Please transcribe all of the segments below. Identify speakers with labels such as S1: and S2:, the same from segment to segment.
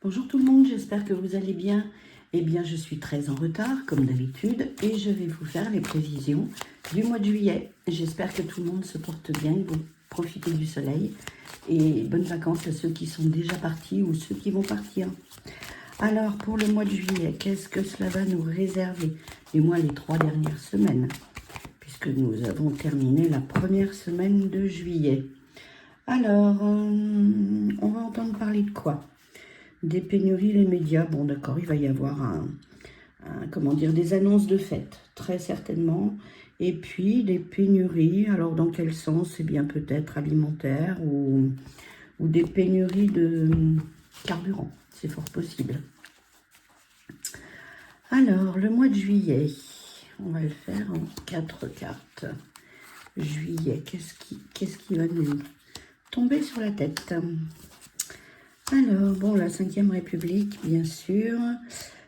S1: Bonjour tout le monde, j'espère que vous allez bien. Eh bien, je suis très en retard, comme d'habitude, et je vais vous faire les prévisions du mois de juillet. J'espère que tout le monde se porte bien, que vous profitez du soleil, et bonnes vacances à ceux qui sont déjà partis ou ceux qui vont partir. Alors, pour le mois de juillet, qu'est-ce que cela va nous réserver? Du moins les 3 dernières semaines, puisque nous avons terminé la première semaine de juillet. Alors, on va entendre parler de quoi? Des pénuries, les médias. Bon, d'accord, il va y avoir comment dire, des annonces de fêtes, très certainement. Et puis, des pénuries. Alors, dans quel sens? Eh bien, peut-être alimentaire ou des pénuries de carburant. C'est fort possible. Alors, le mois de juillet, on va le faire en 4 cartes. Juillet, qu'est-ce qui va nous tomber sur la tête? Alors, bon, la 5e République, bien sûr.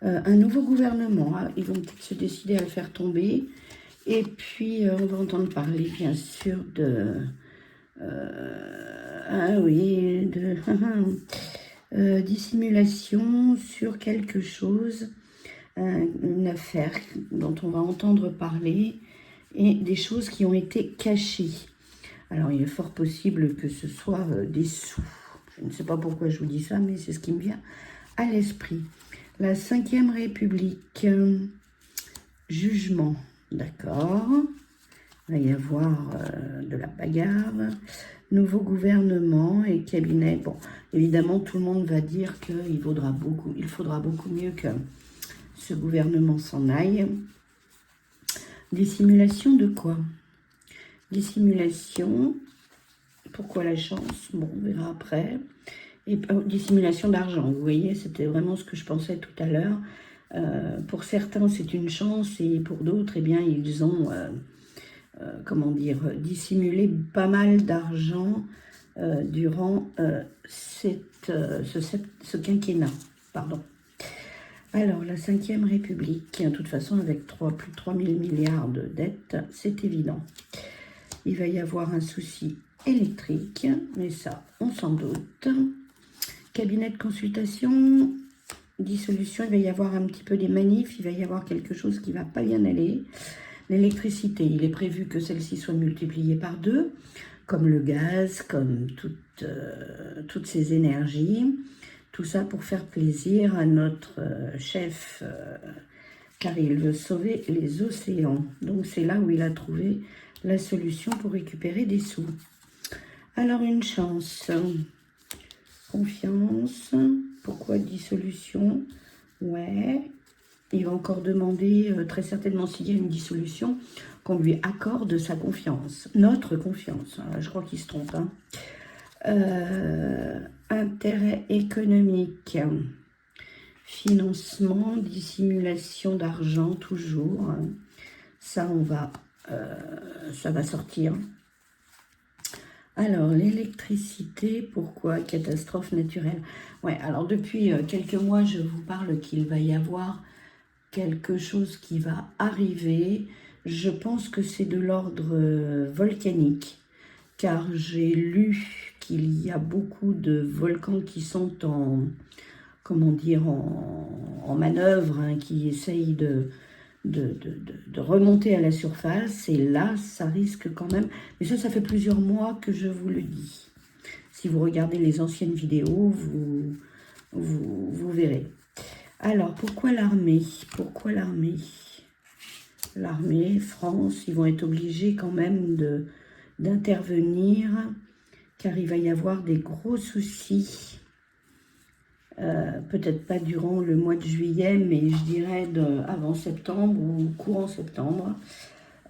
S1: Un nouveau gouvernement, hein, ils vont peut-être se décider à le faire tomber. Et puis, on va entendre parler, bien sûr, de... ah oui, de dissimulation sur quelque chose, une affaire dont on va entendre parler, et des choses qui ont été cachées. Alors, il est fort possible que ce soit des sous. Je ne sais pas pourquoi je vous dis ça, mais c'est ce qui me vient à l'esprit. La 5e République, jugement, d'accord. Il va y avoir de la bagarre, nouveau gouvernement et cabinet. Bon, évidemment, tout le monde va dire qu'il faudra beaucoup mieux que ce gouvernement s'en aille. Dissimulation de quoi? Dissimulation, pourquoi la chance? Bon, on verra après. Et dissimulation d'argent, vous voyez, c'était vraiment ce que je pensais tout à l'heure. Pour certains, c'est une chance et pour d'autres, eh bien, ils ont, comment dire, dissimulé pas mal d'argent durant ce quinquennat. Pardon. Alors, la 5e République, de toute façon, avec plus de 3 000 milliards de dettes, c'est évident. Il va y avoir un souci électrique, mais ça, on s'en doute. Cabinet de consultation, dissolution, il va y avoir un petit peu des manifs, il va y avoir quelque chose qui ne va pas bien aller. L'électricité, il est prévu que celle-ci soit multipliée par 2, comme le gaz, comme toutes ces énergies. Tout ça pour faire plaisir à notre chef, car il veut sauver les océans. Donc c'est là où il a trouvé la solution pour récupérer des sous. Alors une chance, confiance, pourquoi dissolution? Ouais, il va encore demander très certainement s'il y a une dissolution qu'on lui accorde sa confiance, notre confiance. Je crois qu'il se trompe. Hein. Intérêt économique, financement, dissimulation d'argent toujours. Ça, ça va sortir. Alors, l'électricité, pourquoi? Catastrophe naturelle. Ouais, alors depuis quelques mois, je vous parle qu'il va y avoir quelque chose qui va arriver. Je pense que c'est de l'ordre volcanique, car j'ai lu qu'il y a beaucoup de volcans qui sont comment dire, en manœuvre, hein, qui essayent de remonter à la surface, et là, ça risque quand même, mais ça fait plusieurs mois que je vous le dis. Si vous regardez les anciennes vidéos, vous verrez. Alors, pourquoi l'armée? Pourquoi l'armée? L'armée, France, ils vont être obligés quand même d'intervenir, car il va y avoir des gros soucis. Peut-être pas durant le mois de juillet, mais je dirais avant septembre ou courant septembre.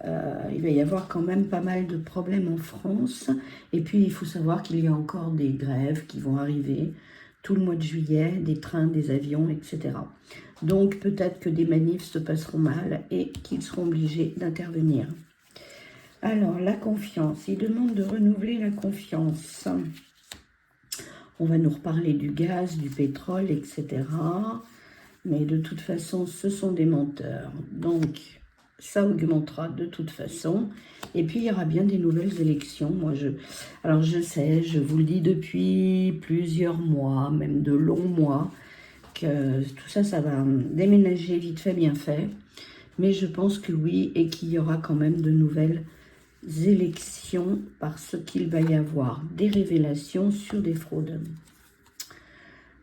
S1: Il va y avoir quand même pas mal de problèmes en France. Et puis, il faut savoir qu'il y a encore des grèves qui vont arriver tout le mois de juillet, des trains, des avions, etc. Donc, peut-être que des manifs se passeront mal et qu'ils seront obligés d'intervenir. Alors, la confiance. Il demande de renouveler la confiance. On va nous reparler du gaz, du pétrole, etc. Mais de toute façon, ce sont des menteurs. Donc, ça augmentera de toute façon. Et puis, il y aura bien des nouvelles élections. Alors, je sais, je vous le dis depuis plusieurs mois, même de longs mois, que tout ça, ça va déménager vite fait, bien fait. Mais je pense que oui, et qu'il y aura quand même de nouvelles élections parce qu'il va y avoir des révélations sur des fraudes.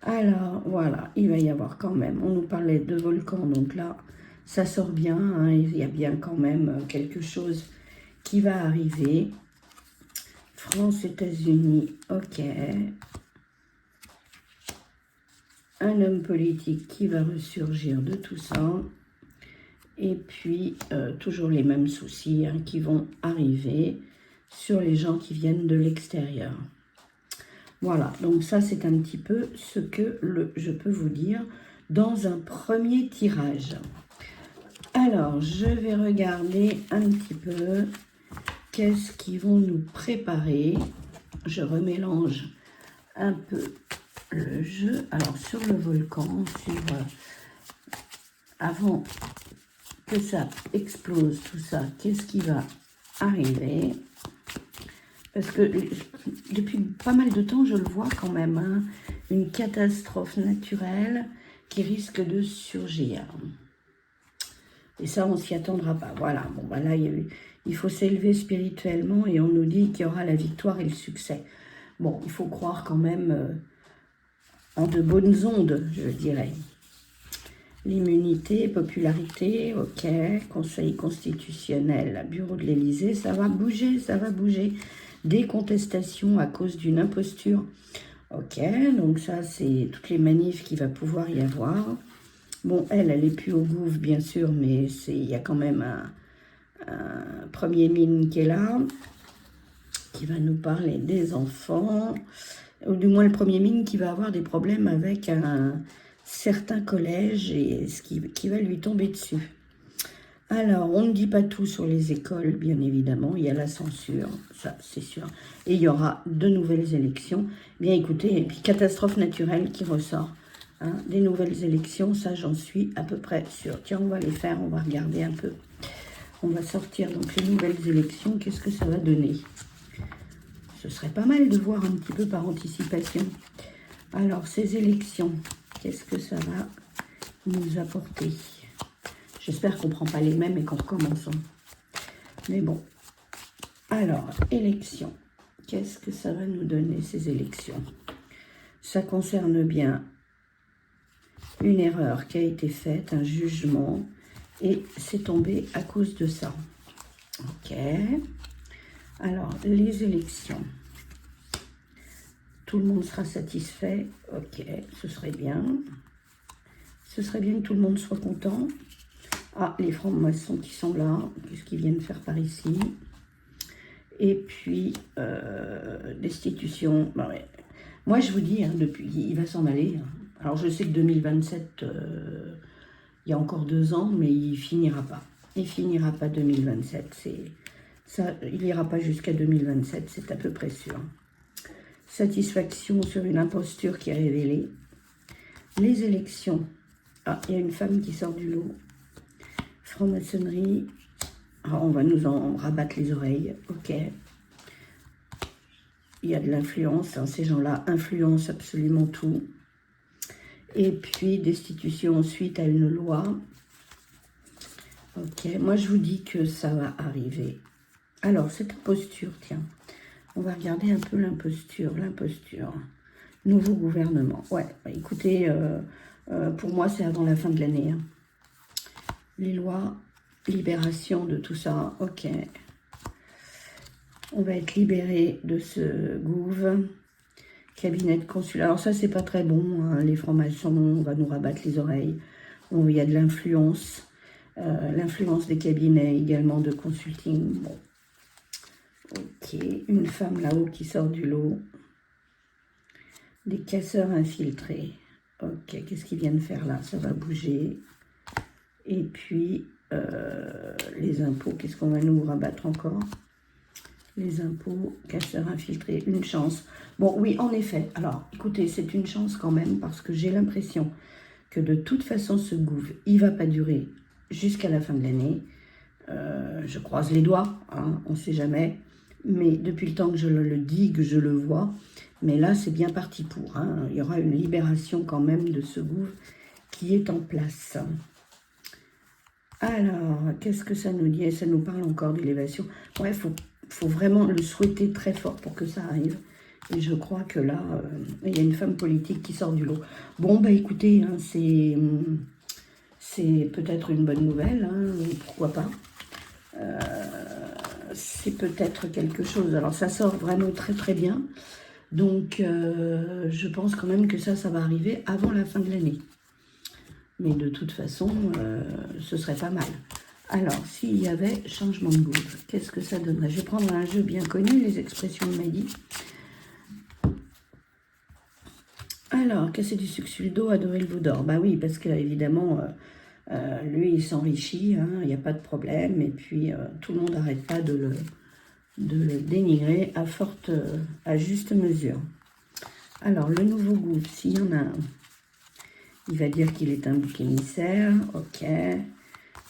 S1: Alors, voilà, il va y avoir quand même, on nous parlait de volcans, donc là, ça sort bien, hein, il y a bien quand même quelque chose qui va arriver. France, États-Unis, ok. Un homme politique qui va ressurgir de tout ça. Et puis, toujours les mêmes soucis hein, qui vont arriver sur les gens qui viennent de l'extérieur. Voilà, donc ça, c'est un petit peu ce que je peux vous dire dans un premier tirage. Alors, je vais regarder un petit peu qu'est-ce qu'ils vont nous préparer. Je remélange un peu le jeu. Alors, sur le volcan, avant que ça explose, tout ça, qu'est-ce qui va arriver? Parce que depuis pas mal de temps, je le vois quand même, hein, une catastrophe naturelle qui risque de surgir. Et ça, on s'y attendra pas. Voilà, bon, bah là, il faut s'élever spirituellement et on nous dit qu'il y aura la victoire et le succès. Bon, il faut croire quand même en de bonnes ondes, je dirais. L'immunité, popularité, ok. Conseil constitutionnel, bureau de l'Élysée, ça va bouger, ça va bouger. Des contestations à cause d'une imposture. Ok, donc ça, c'est toutes les manifs qu'il va pouvoir y avoir. Bon, elle est plus au gouffre, bien sûr, mais il y a quand même un premier mine qui est là, qui va nous parler des enfants, ou du moins le premier mine qui va avoir des problèmes avec un certain collège et ce qui va lui tomber dessus. Alors, on ne dit pas tout sur les écoles, bien évidemment. Il y a la censure, ça c'est sûr. Et il y aura de nouvelles élections. Bien écoutez, et puis catastrophe naturelle qui ressort. Hein, des nouvelles élections, ça j'en suis à peu près sûre. Tiens, on va les faire, on va regarder un peu. On va sortir donc les nouvelles élections. Qu'est-ce que ça va donner? Ce serait pas mal de voir un petit peu par anticipation. Alors, ces élections, qu'est-ce que ça va nous apporter? J'espère qu'on ne prend pas les mêmes et qu'on recommence. Mais bon. Alors, élections. Qu'est-ce que ça va nous donner, ces élections? Ça concerne bien une erreur qui a été faite, un jugement, et c'est tombé à cause de ça. Ok. Alors, les élections. Tout le monde sera satisfait. Ok, ce serait bien. Ce serait bien que tout le monde soit content. Ah, les francs-maçons qui sont là, qu'est-ce qu'ils viennent faire par ici? Et puis, destitution. Bah ouais. Moi, je vous dis, hein, depuis, il va s'en aller. Alors, je sais que 2027, il y a encore 2 ans, mais il finira pas. Il finira pas 2027. Ça, il n'ira pas jusqu'à 2027, c'est à peu près sûr. Satisfaction sur une imposture qui est révélée. Les élections. Ah, il y a une femme qui sort du lot. Franc-maçonnerie, on va nous en rabattre les oreilles, ok. Il y a de l'influence, hein, ces gens-là influencent absolument tout. Et puis, destitution suite à une loi. Ok, moi je vous dis que ça va arriver. Alors, cette imposture, tiens, on va regarder un peu l'imposture. Nouveau gouvernement. Ouais, écoutez, pour moi, c'est avant la fin de l'année, hein. Les lois, libération de tout ça, ok. On va être libéré de ce gouv. Cabinet de consulat. Alors ça, c'est pas très bon, hein, les francs-maçons, on va nous rabattre les oreilles. Il y a de l'influence. L'influence des cabinets également de consulting. Bon. Ok, une femme là-haut qui sort du lot. Des casseurs infiltrés. Ok, qu'est-ce qu'ils viennent faire là? Ça va bouger. Et puis, les impôts, qu'est-ce qu'on va nous rabattre encore? Les impôts, casseurs infiltrés, une chance. Bon, oui, en effet. Alors, écoutez, c'est une chance quand même, parce que j'ai l'impression que de toute façon, ce gouv, il ne va pas durer jusqu'à la fin de l'année. Je croise les doigts, hein, on ne sait jamais. Mais depuis le temps que je le dis, que je le vois, Mais là, c'est bien parti pour. Hein. Il y aura une libération quand même de ce gouffre qui est en place. Alors, qu'est-ce que ça nous dit? Ça nous parle encore d'élévation. Ouais, faut vraiment le souhaiter très fort pour que ça arrive. Et je crois que là, il y a une femme politique qui sort du lot. Bon, bah écoutez, hein, c'est peut-être une bonne nouvelle, hein, pourquoi pas. C'est peut-être quelque chose. Alors, ça sort vraiment très très bien. Donc, je pense quand même que ça va arriver avant la fin de l'année. Mais de toute façon, ce serait pas mal. Alors, s'il y avait changement de goût, qu'est-ce que ça donnerait? Je vais prendre un jeu bien connu, les expressions de Mehdi. Alors, casser du sucre sur le dos, adorer le veau d'or. Bah oui, parce qu'évidemment, lui, il s'enrichit, hein, il n'y a pas de problème. Et puis, tout le monde n'arrête pas de le dénigrer à juste mesure. Alors, le nouveau gouffre, s'il y en a un, il va dire qu'il est un bouc émissaire. Ok.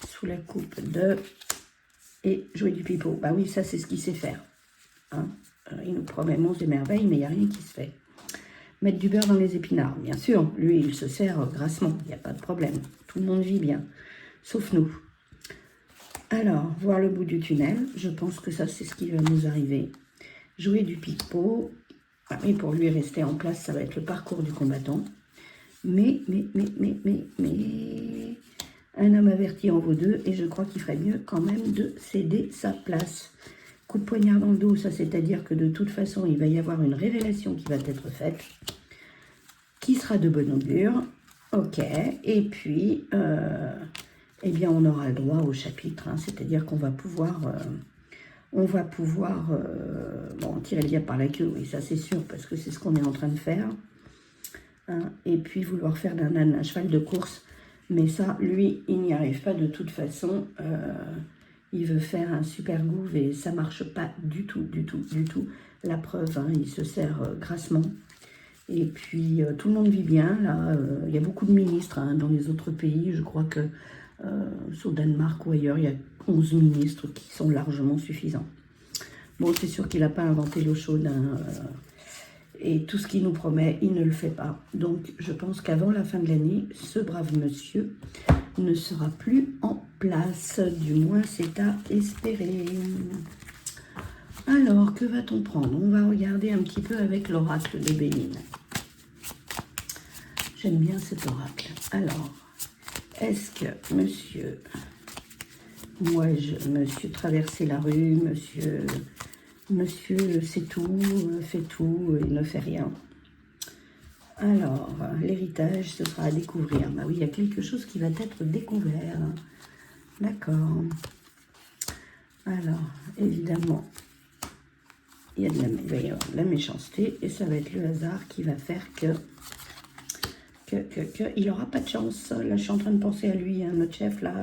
S1: Sous la coupe de... Et jouer du pipeau. Bah oui, ça, c'est ce qu'il sait faire. Hein. Il nous promet monts et merveilles, mais il n'y a rien qui se fait. Mettre du beurre dans les épinards. Bien sûr, lui, il se sert grassement. Il n'y a pas de problème. Tout le monde vit bien. Sauf nous. Alors, voir le bout du tunnel. Je pense que ça, c'est ce qui va nous arriver. Jouer du pipeau. Ah oui, pour lui rester en place, ça va être le parcours du combattant. Mais, un homme averti en vaut deux, et je crois qu'il ferait mieux quand même de céder sa place. Coup de poignard dans le dos, ça c'est-à-dire que de toute façon, il va y avoir une révélation qui va être faite, qui sera de bon augure. Ok, et puis, eh bien, on aura le droit au chapitre, hein, c'est-à-dire qu'on va pouvoir... bon, tirer le diable par la queue, oui, ça c'est sûr, parce que c'est ce qu'on est en train de faire. Hein, et puis vouloir faire d'un âne un cheval de course, mais ça, lui, il n'y arrive pas de toute façon. Il veut faire un super gouffre et ça marche pas du tout. La preuve, hein, il se sert grassement. Et puis, tout le monde vit bien. Là, il y a beaucoup de ministres hein, dans les autres pays. Je crois que, au Danemark ou ailleurs, il y a 11 ministres qui sont largement suffisants. Bon, c'est sûr qu'il n'a pas inventé l'eau chaude, hein, et tout ce qu'il nous promet, il ne le fait pas. Donc, je pense qu'avant la fin de l'année, ce brave monsieur ne sera plus en place. Du moins, c'est à espérer. Alors, que va-t-on prendre? On va regarder un petit peu avec l'oracle de Béline. J'aime bien cet oracle. Alors, est-ce que monsieur... monsieur traverser la rue, monsieur c'est tout, fait tout et ne fait rien. Alors, l'héritage, ce sera à découvrir. Bah oui, il y a quelque chose qui va être découvert. D'accord. Alors, évidemment, il va y avoir de la méchanceté et ça va être le hasard qui va faire il n'aura pas de chance. Là, je suis en train de penser à lui, hein, notre chef, là,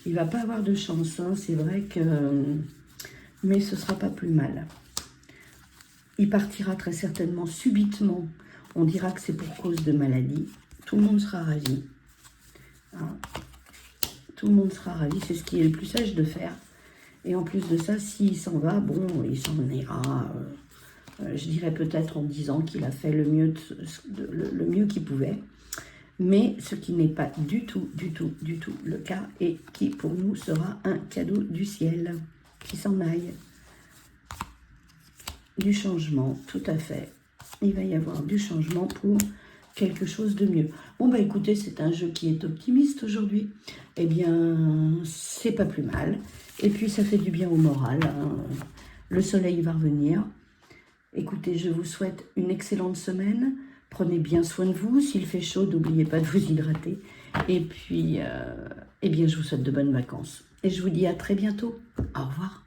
S1: il va pas avoir de chance. Hein, c'est vrai que... mais ce sera pas plus mal. Il partira très certainement subitement. On dira que c'est pour cause de maladie. Tout le monde sera ravi. Hein. Tout le monde sera ravi. C'est ce qui est le plus sage de faire. Et en plus de ça, s'il s'en va, bon, il s'en ira. Je dirais peut-être en disant qu'il a fait le mieux qu'il pouvait. Mais ce qui n'est pas du tout le cas et qui pour nous sera un cadeau du ciel qui s'en aille. Du changement, tout à fait. Il va y avoir du changement pour quelque chose de mieux. Bon, bah écoutez, c'est un jeu qui est optimiste aujourd'hui. Eh bien, c'est pas plus mal. Et puis, ça fait du bien au moral. Hein. Le soleil va revenir. Écoutez, je vous souhaite une excellente semaine. Prenez bien soin de vous. S'il fait chaud, n'oubliez pas de vous hydrater. Et puis, eh bien, je vous souhaite de bonnes vacances. Et je vous dis à très bientôt. Au revoir.